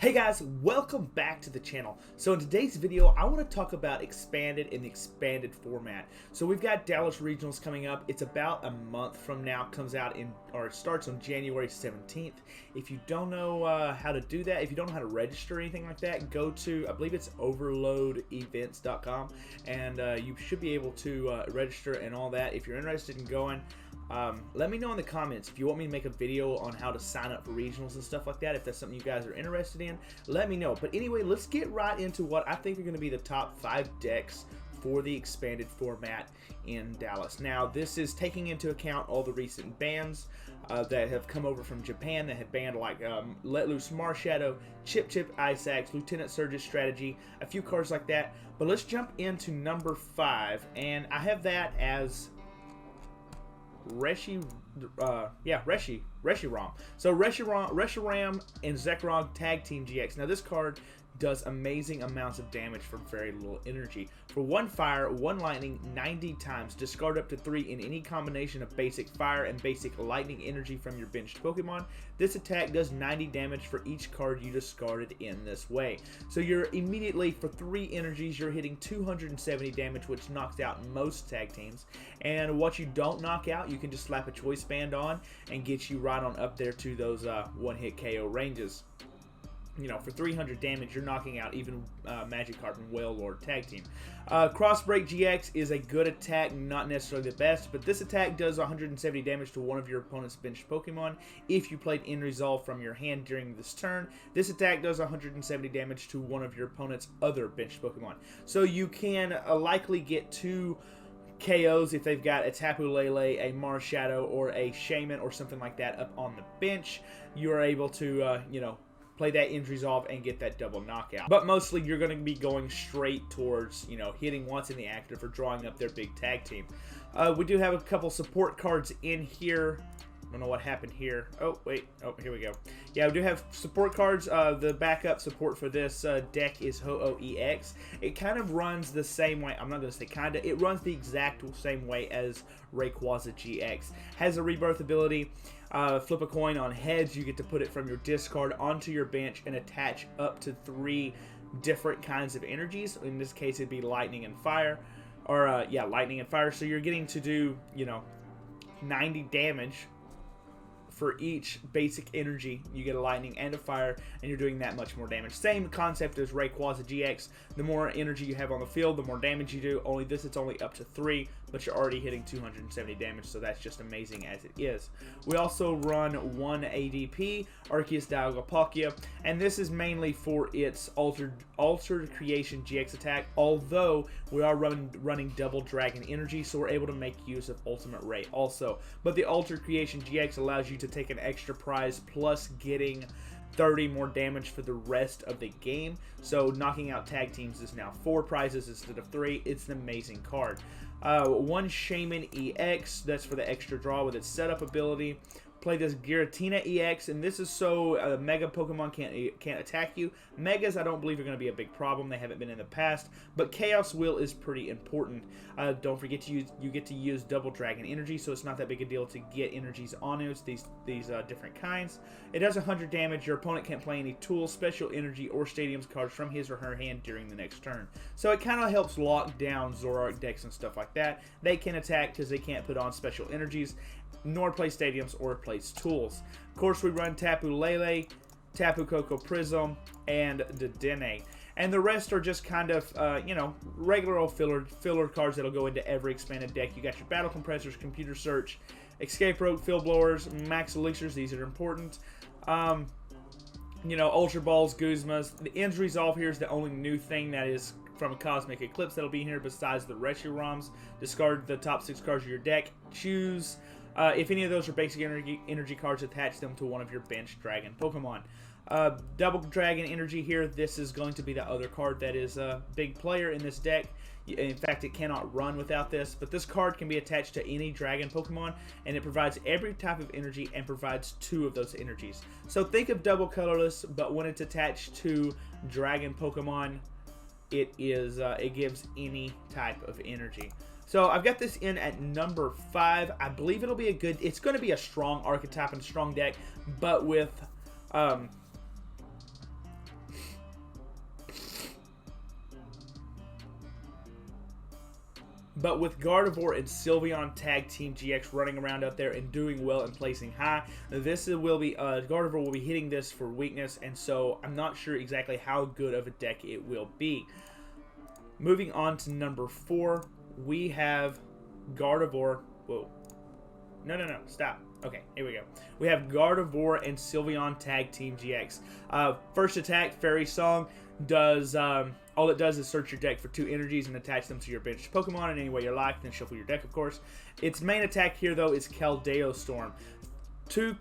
Hey guys, welcome back to the channel. So in today's video, I want to talk about expanded and the expanded format. So we've got Dallas Regionals coming up. It's about a month from now. Comes out it starts on January 17th. If you don't know how to do that, if you don't know how to register or anything like that, go to, I believe it's overloadevents.com, and you should be able to register and all that. If you're interested in going, let me know in the comments if you want me to make a video on how to sign up for regionals and stuff like that. If that's something you guys are interested in, let me know. But anyway, let's get right into what I think are going to be the top 5 decks for the expanded format in Dallas. Now, this is taking into account all the recent bans that have come over from Japan that have banned like Let Loose Marshadow, Chip Chip Ice Axe, Lieutenant Surge's Strategy, a few cards like that. But let's jump into number 5, and I have that as Reshiram. So Reshiram and Zekrom Tag Team GX. Now this card does amazing amounts of damage for very little energy. For 1 fire, 1 lightning, 90 times. Discard up to 3 in any combination of basic fire and basic lightning energy from your benched Pokemon. This attack does 90 damage for each card you discarded in this way. So you're immediately, for 3 energies, you're hitting 270 damage, which knocks out most tag teams. And what you don't knock out, you can just slap a choice band on and get you right on up there to those one-hit KO ranges. You know, for 300 damage, you're knocking out even Magikarp and Wailord tag team. Crossbreak GX is a good attack, not necessarily the best, but this attack does 170 damage to one of your opponent's benched Pokemon if you played In Resolve from your hand during this turn. This attack does 170 damage to one of your opponent's other benched Pokemon. So you can likely get 2 KOs if they've got a Tapu Lele, a Marshadow, or a Shaman or something like that up on the bench. You are able to, play that In Resolve and get that double knockout. But mostly you're going to be going straight towards, hitting once in the active or drawing up their big tag team. We do have a couple support cards in here. I don't know what happened here. Oh, wait. Oh, here we go. Yeah, we do have support cards. The backup support for this deck is Ho-Oh EX. It kind of runs the same way. I'm not going to say kind of. It runs the exact same way as Rayquaza GX. Has a rebirth ability. Flip a coin on heads. You get to put it from your discard onto your bench and attach up to 3 different kinds of energies. In this case, it'd be lightning and fire. Or, lightning and fire. So you're getting to do, 90 damage for each basic energy. You get a lightning and a fire, and you're doing that much more damage. Same concept as Rayquaza GX. The more energy you have on the field, the more damage you do. Only this, it's only up to 3, but you're already hitting 270 damage, so that's just amazing as it is. We also run 1 ADP, Arceus Dialga, and this is mainly for its Altered Creation GX attack, although we are running Double Dragon Energy, so we're able to make use of Ultimate Ray also. But the Altered Creation GX allows you to take an extra prize plus getting 30 more damage for the rest of the game. So knocking out tag teams is now 4 prizes instead of 3. It's an amazing card. 1 Shaman EX, that's for the extra draw with its setup ability. Play this Giratina EX, and this is so Mega Pokemon can't attack you. Megas, I don't believe, are going to be a big problem. They haven't been in the past, but Chaos Will is pretty important. Don't forget you get to use Double Dragon Energy, so it's not that big a deal to get energies on it. These different kinds. It does 100 damage. Your opponent can't play any tools, special energy, or stadiums cards from his or her hand during the next turn. So it kind of helps lock down Zoroark decks and stuff like that. They can attack because they can't put on special energies, nor play stadiums or place tools. Of course, we run Tapu Lele, Tapu Koko Prism, and Dedenne. And the rest are just kind of, regular old filler cards that'll go into every expanded deck. You got your Battle Compressors, Computer Search, Escape Rope, Field Blowers, Max Elixirs. These are important. Ultra Balls, Guzmas. The In Resolve here is the only new thing that is from a Cosmic Eclipse that'll be here besides the Reshirams. Discard the top 6 cards of your deck. Choose if any of those are basic energy cards, attach them to one of your bench Dragon Pokemon. Double Dragon Energy here. This is going to be the other card that is a big player in this deck. In fact, it cannot run without this, but this card can be attached to any Dragon Pokemon, and it provides every type of energy and provides 2 of those energies. So think of Double Colorless, but when it's attached to Dragon Pokemon, it gives any type of energy. So I've got this in at number 5. I believe it'll be it's going to be a strong archetype and strong deck, but with But with Gardevoir and Sylveon Tag Team GX running around out there and doing well and placing high, this will be Gardevoir will be hitting this for weakness, and so I'm not sure exactly how good of a deck it will be. Moving on to number 4, we have Gardevoir. Whoa. No, stop. Okay, here we go. We have Gardevoir and Sylveon Tag Team GX. First attack, Fairy Song, does all it does is search your deck for 2 energies and attach them to your bench Pokemon in any way you like, then shuffle your deck, of course. Its main attack here, though, is Keldeo Storm. Two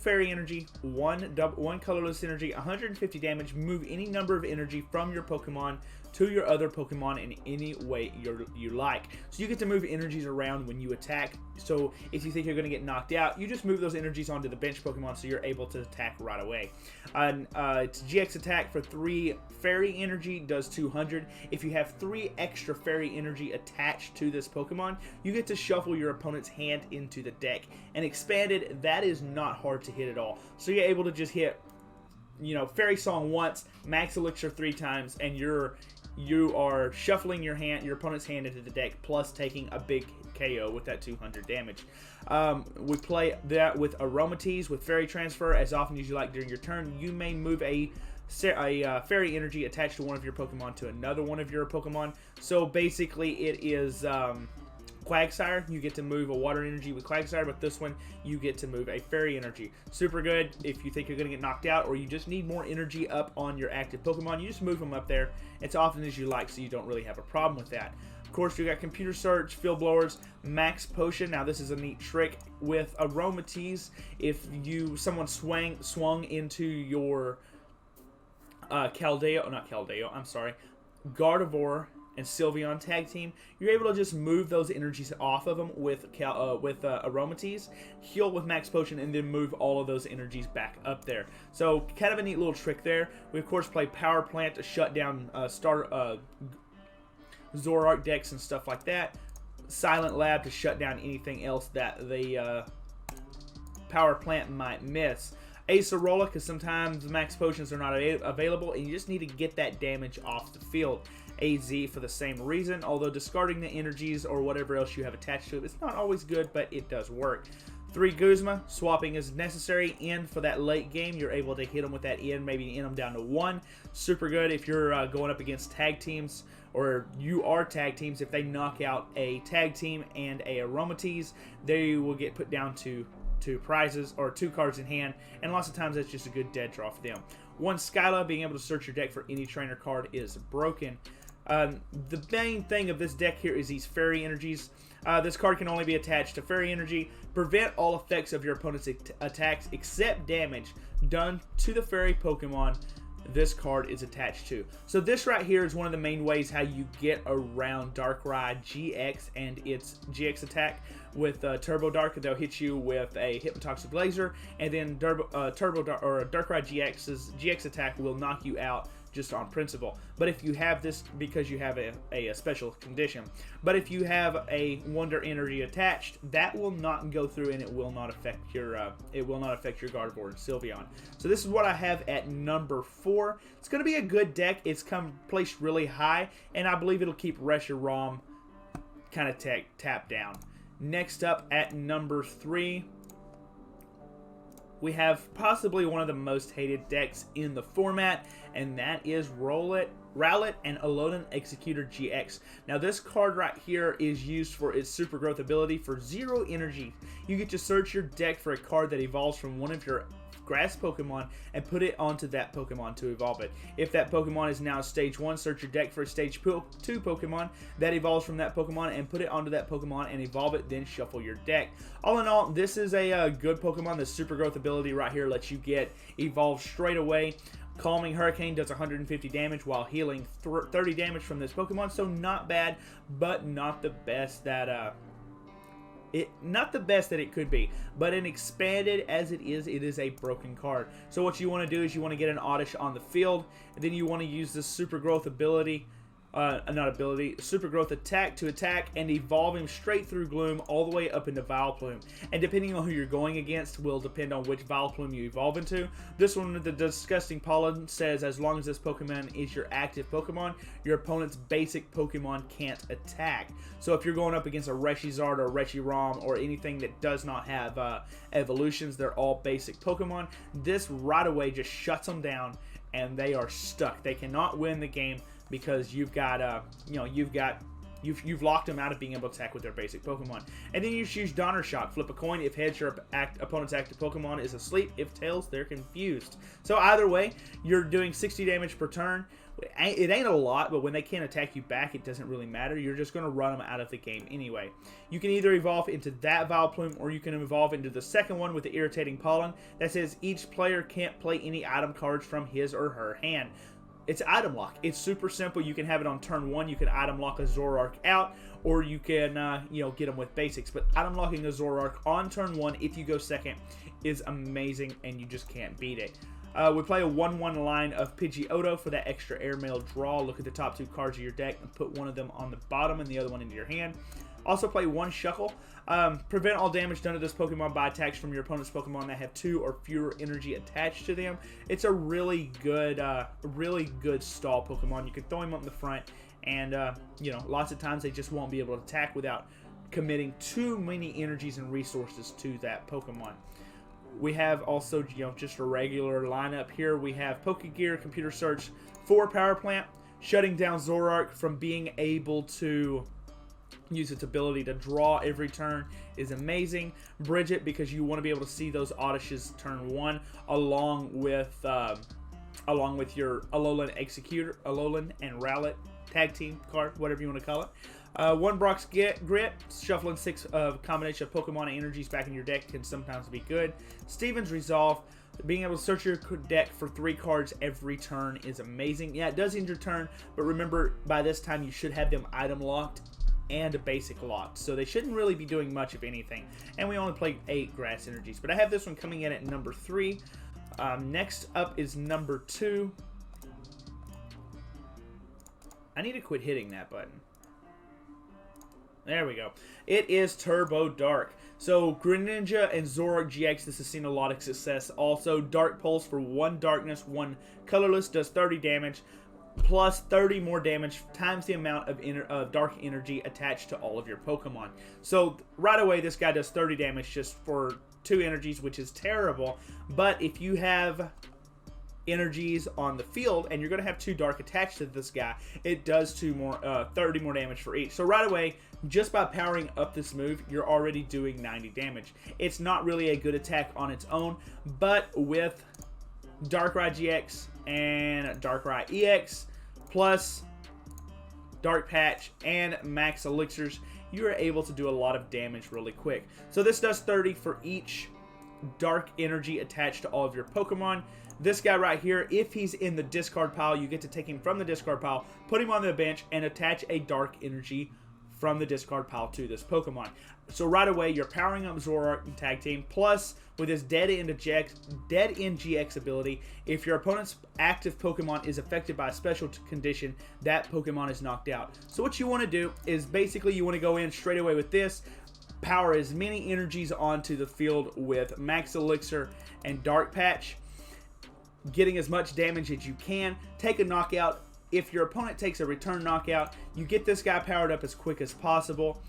fairy energy, one colorless energy, 150 damage. Move any number of energy from your Pokemon to your other Pokemon in any way you like. So you get to move energies around when you attack. So if you think you're going to get knocked out, you just move those energies onto the bench Pokemon so you're able to attack right away. Its GX attack for 3 fairy energy does 200. If you have 3 extra fairy energy attached to this Pokemon, you get to shuffle your opponent's hand into the deck. And expanded, that is not hard to hit at all. So you're able to just hit, you know, Fairy Song once, Max Elixir 3 times, and you are shuffling your opponent's hand into the deck, plus taking a big KO with that 200 damage. We play that with Aromatisse with Fairy Transfer as often as you like during your turn. You may move a fairy energy attached to one of your Pokemon to another one of your Pokemon. So basically it is Quagsire. You get to move a water energy with Quagsire, but this one you get to move a fairy energy. Super good if you think you're going to get knocked out or you just need more energy up on your active Pokemon. You just move them up there as often as you like, so you don't really have a problem with that. Of course, you got Computer Search, Field Blowers, Max Potion. Now this is a neat trick with Aromatisse. If someone swung into your Gardevoir and Sylveon Tag Team, you're able to just move those energies off of them with Aromatisse, heal with Max Potion, and then move all of those energies back up there. So kind of a neat little trick there. We of course play Power Plant to shut down Zoroark decks and stuff like that. Silent Lab to shut down anything else that the Power Plant might miss. Acerola, because sometimes Max Potions are not available and you just need to get that damage off the field. AZ for the same reason, although discarding the energies or whatever else you have attached to it, it's not always good, but it does work. 3 Guzma, swapping is necessary. End for that late game, you're able to hit them with that end, maybe end them down to 1. Super good if you're going up against tag teams, or you are tag teams. If they knock out a tag team and a Aromatisse, they will get put down to 2 prizes or 2 cards in hand, and lots of times that's just a good dead draw for them. 1 Skyla, being able to search your deck for any trainer card is broken. The main thing of this deck here is these fairy energies. This card can only be attached to fairy energy. Prevent all effects of your opponent's attacks except damage done to the fairy Pokemon this card is attached to. So this right here is one of the main ways how you get around Darkrai GX and its GX attack. With Turbo Dark, they'll hit you with a Hypnotoxic Laser, and then Darkrai GX's GX attack will knock you out just on principle. But if you have this, because you have a special condition, but if you have a Wonder Energy attached, that will not go through and it will not affect your Gardevoir and Sylveon. So this is what I have at number 4. It's going to be a good deck. It's placed really high, and I believe it'll keep Reshiram kind of tapped down. Next up at number 3, we have possibly one of the most hated decks in the format, and that is Rowlet and Alolan Executor GX. Now this card right here is used for its Super Growth ability for 0 energy. You get to search your deck for a card that evolves from one of your grass Pokemon and put it onto that Pokemon to evolve it. If that Pokemon is now stage 1, search your deck for a stage 2 Pokemon that evolves from that Pokemon and put it onto that Pokemon and evolve it, then shuffle your deck. All in all, this is a good Pokemon. The Super Growth ability right here lets you get evolved straight away. Calming Hurricane does 150 damage while healing 30 damage from this Pokemon, so not bad, but not the best that it could be. But in expanded as it is a broken card. So what you want to do is you want to get an Oddish on the field, and then you want to use this Super Growth ability not ability, Super Growth Attack to attack and evolve him straight through Gloom all the way up into Vileplume. And depending on who you're going against will depend on which Vileplume you evolve into. This one, the Disgusting Pollen, says as long as this Pokemon is your active Pokemon, your opponent's basic Pokemon can't attack. So if you're going up against a Reshizard or a Reshiram or anything that does not have evolutions, they're all basic Pokemon, this right away just shuts them down and they are stuck. They cannot win the game because you've got you've locked them out of being able to attack with their basic Pokemon. And then you choose Donner Shock. Flip a coin. If heads, your opponent's active Pokemon is asleep. If tails, they're confused. So either way, you're doing 60 damage per turn. It ain't a lot, but when they can't attack you back, it doesn't really matter. You're just going to run them out of the game anyway. You can either evolve into that Vileplume, or you can evolve into the second one with the Irritating Pollen that says each player can't play any item cards from his or her hand. It's item lock. It's super simple. You can have it on turn 1. You can item lock a Zoroark out, or you can get them with basics. But item locking a Zoroark on turn 1 if you go second is amazing, and you just can't beat it. We play a 1/1 line of Pidgeotto for that extra airmail draw. Look at the top 2 cards of your deck and put one of them on the bottom and the other one into your hand. Also play 1 Shuckle. Prevent all damage done to this Pokemon by attacks from your opponent's Pokemon that have 2 or fewer energy attached to them. It's a really good stall Pokemon. You can throw him up in the front, and lots of times they just won't be able to attack without committing too many energies and resources to that Pokemon. We have also just a regular lineup here. We have Pokegear, Computer Search for Power Plant, shutting down Zoroark from being able to use its ability to draw every turn is amazing. Bridget, because you want to be able to see those Oddishes turn 1 along with your Alolan Executor, Alolan and Rowlet tag team card, whatever you want to call it. 1 Brock's Grit, shuffling 6 combination of Pokemon and energies back in your deck can sometimes be good. Steven's Resolve, being able to search your deck for 3 cards every turn is amazing. Yeah, it does end your turn, but remember by this time you should have them item locked and a basic locked, so they shouldn't really be doing much of anything. And we only play 8 grass energies, but I have this one coming in at number 3. Next up is number 2. I need to quit hitting that button. There we go. It is Turbo Dark. So Greninja and Zoroark GX, this has seen a lot of success. Also, Dark Pulse for 1 darkness, 1 colorless, does 30 damage, plus 30 more damage times the amount of dark energy attached to all of your Pokemon. So right away, this guy does 30 damage just for 2 energies, which is terrible. But if you have energies on the field and you're going to have 2 dark attached to this guy, it does 30 more damage for each. So right away, just by powering up this move, you're already doing 90 damage. It's not really a good attack on its own, but with Darkrai GX and Darkrai EX plus Dark Patch and Max Elixirs, you are able to do a lot of damage really quick. So this does 30 for each dark energy attached to all of your Pokemon. This guy right here, if he's in the discard pile, you get to take him from the discard pile, put him on the bench, and attach a dark energy from the discard pile to this Pokemon. So right away, you're powering up Zoroark and Tag Team, plus with his Dead End GX ability, if your opponent's active Pokemon is affected by a special condition, that Pokemon is knocked out. So what you want to do is basically you want to go in straight away with this, power as many energies onto the field with Max Elixir and Dark Patch, getting as much damage as you can, take a knockout. If your opponent takes a return knockout, you get this guy powered up as quick as possible.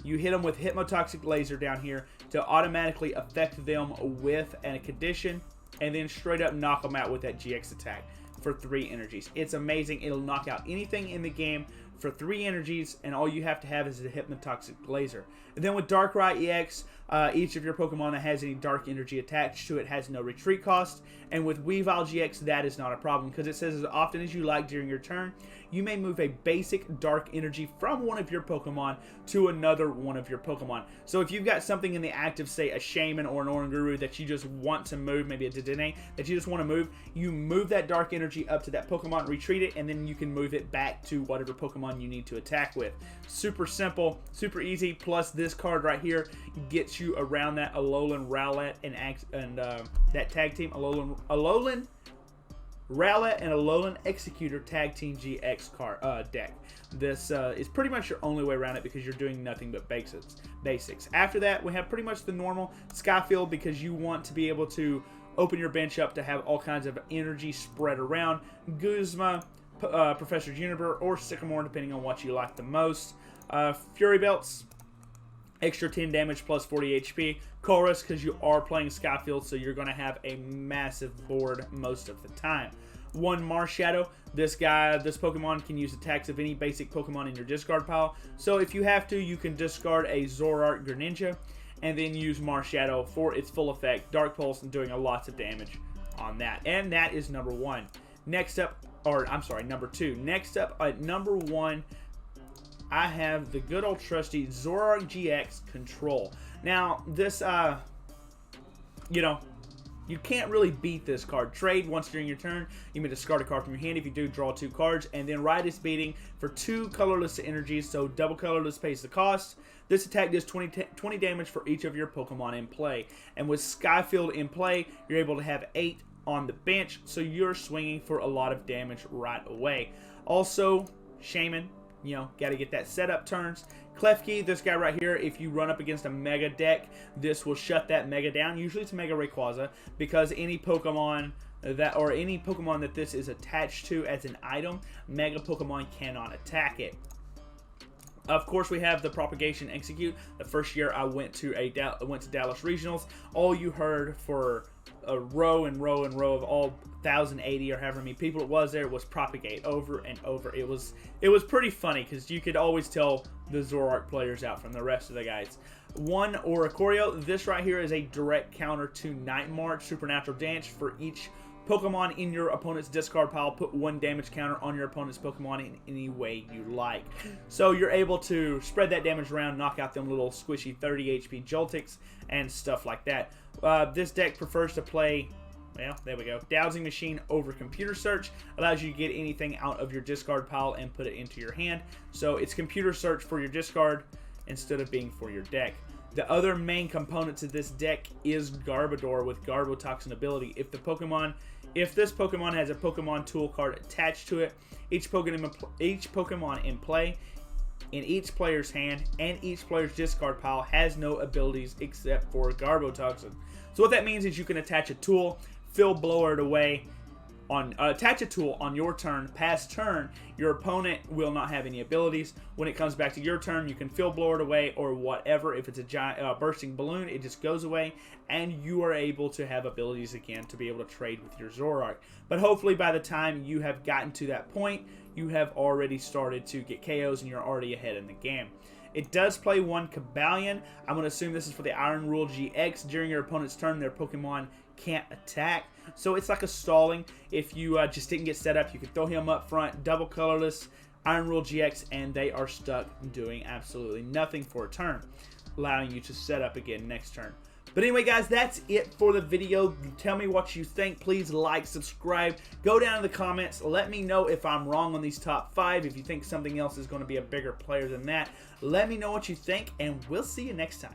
You hit him with Hypnotoxic Laser down here to automatically affect them with a condition, and then straight up knock them out with that GX attack for 3 energies. It's amazing. It'll knock out anything in the game for 3 energies, and all you have to have is a Hypnotoxic Laser. And then with Darkrai EX, each of your Pokemon that has any dark energy attached to it has no retreat cost. And with Weavile GX, that is not a problem, because it says as often as you like during your turn, you may move a basic dark energy from one of your Pokemon to another one of your Pokemon. So if you've got something in the active, say a Shaman or an Oranguru that you just want to move, maybe a Dedenne that you just want to move, you move that dark energy up to that Pokemon, retreat it, and then you can move it back to whatever Pokemon you need to attack with. Super simple, super easy, plus this card right here gets you around that Alolan, Rowlet, and that tag team, Alolan Rowlet and Alolan Executor Tag Team GX deck. This is pretty much your only way around it because you're doing nothing but basics. After that, we have pretty much the normal Skyfield because you want to be able to open your bench up to have all kinds of energy spread around. Guzma, Professor Juniper, or Sycamore, depending on what you like the most. Fury Belts, extra 10 damage plus 40 HP. Chorus, because you are playing Skyfield, so you're going to have a massive board most of the time. One Marshadow. This Pokemon can use attacks of any basic Pokemon in your discard pile. So if you have to, you can discard a Zoroark Greninja and then use Marshadow for its full effect. Dark Pulse and doing a lot of damage on that. And that is number one. Next up, or I'm sorry, number two. Next up at number one, I have the good old trusty Zoroark GX Control. Now, this, you know, you can't really beat this card. Trade once during your turn. You may discard a card from your hand. If you do, draw 2 cards. And then Ride is beating for 2 colorless energies, so double colorless pays the cost. This attack does 20 damage for each of your Pokemon in play. And with Skyfield in play, you're able to have 8 on the bench, so you're swinging for a lot of damage right away. Also, Shaman. You know, got to get that setup turns. Klefki, this guy right here, if you run up against a Mega deck, this will shut that Mega down. Usually it's Mega Rayquaza, because any Pokemon that this is attached to as an item, Mega Pokemon cannot attack it. Of course, we have the Propagation Execute. The first year I went to Dallas Regionals, all you heard for a row and row and row of all 1,080 or however many people it was there was Propagate over and over. It was pretty funny because you could always tell the Zoroark players out from the rest of the guys. One Oricorio. This right here is a direct counter to Night March Supernatural Dance. For each Pokemon in your opponent's discard pile, put 1 damage counter on your opponent's Pokemon in any way you like. So you're able to spread that damage around, knock out them little squishy 30 HP Joltics and stuff like that. This deck prefers to play, well, there we go, Dowsing Machine over Computer Search. Allows you to get anything out of your discard pile and put it into your hand. So it's Computer Search for your discard instead of being for your deck. The other main component to this deck is Garbodor with Garbotoxin ability. If this Pokemon has a Pokemon Tool card attached to it, each Pokemon in play, in each player's hand, and each player's discard pile has no abilities except for Garbotoxin. So what that means is you can attach a tool, blow it away, attach a tool on your turn. Past turn, your opponent will not have any abilities. When it comes back to your turn, you can blow it away or whatever. If it's a giant bursting balloon, it just goes away, and you are able to have abilities again to be able to trade with your Zoroark. But hopefully by the time you have gotten to that point, you have already started to get KOs and you're already ahead in the game. It does play one Cobalion. I'm going to assume this is for the Iron Rule GX. During your opponent's turn, their Pokemon can't attack. So it's like a stalling. If you just didn't get set up, you can throw him up front, double colorless, Iron Rule GX, and they are stuck doing absolutely nothing for a turn, allowing you to set up again next turn. But anyway, guys, that's it for the video. Tell me what you think. Please like, subscribe, go down in the comments. Let me know if I'm wrong on these top 5. If you think something else is going to be a bigger player than that, let me know what you think, and we'll see you next time.